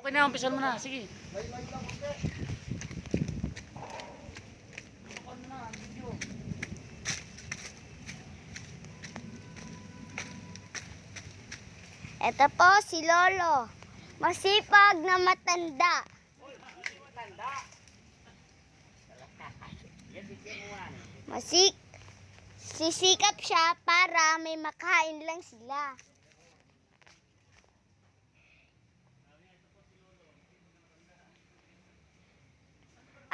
Okay na, umpisan mo na. Sige. Ito po si Lolo. Masipag na matanda. Sisikap siya para may makain lang sila.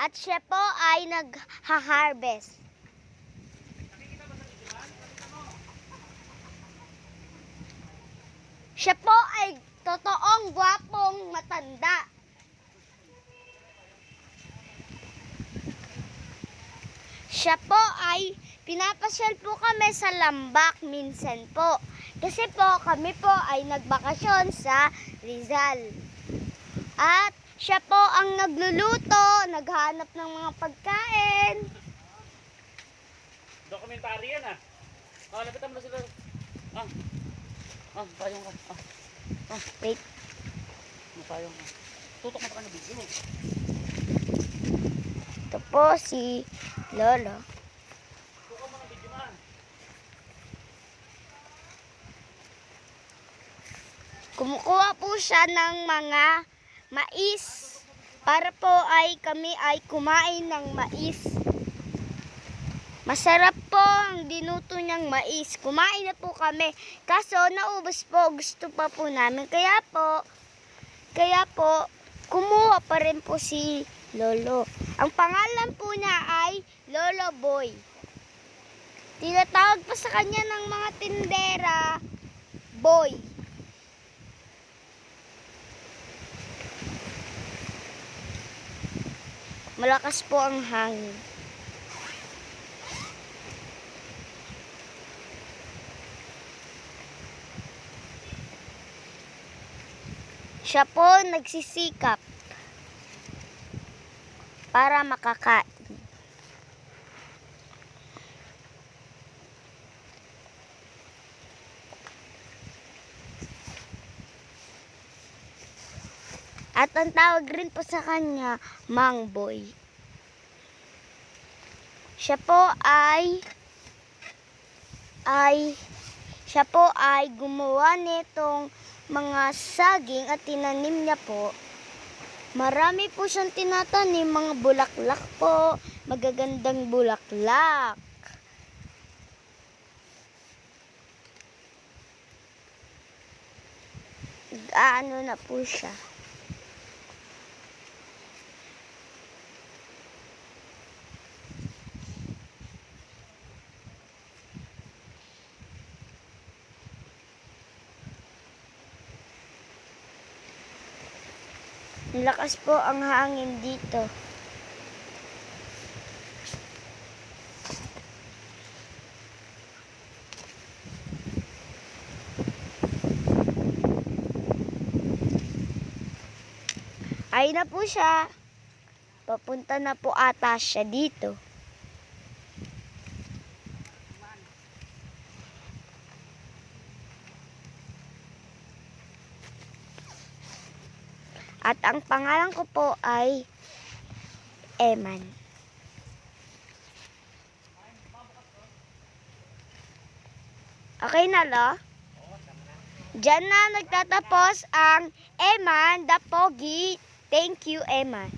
At siya po ay nag-harvest. Siya po ay totoong gwapong matanda. Siya po ay pinapasyal po kami sa Lambak minsan po. Kasi po kami po ay nagbakasyon sa Rizal. At siya po ang nagluluto, naghanap ng mga pagkain. Dokumentary yan ah. Lapitan mo na sila. Payong ka. Wait. Payong ka. Tutok mo pa ka na video. Ito po si Lolo. Tutok mo na video man. Kumukuha po siya ng mga mais. Para po ay kami ay kumain ng mais. Masarap po ang dinuto niyang mais. Kumain na po kami. Kaso naubos po. Gusto pa po namin. Kaya po, kumuha pa rin po si Lolo. Ang pangalan po niya ay Lolo Boy. Tinatawag pa sa kanya ng mga tindera, Boy. Malakas po ang hangin. Siya po nagsisikap para makakain. At ang tawag rin po sa kanya, Mang Boy. Siya po ay gumawa nitong mga saging at tinanim niya po. Marami po siyang tinatanim, mga bulaklak po, magagandang bulaklak. Ano na po siya. Lakas po ang hangin dito. Ay na po siya. Papunta na po ata siya dito. At ang pangalan ko po ay Eman. Okay na, lo? Diyan na nagtatapos ang Eman the Pogi. Thank you, Eman.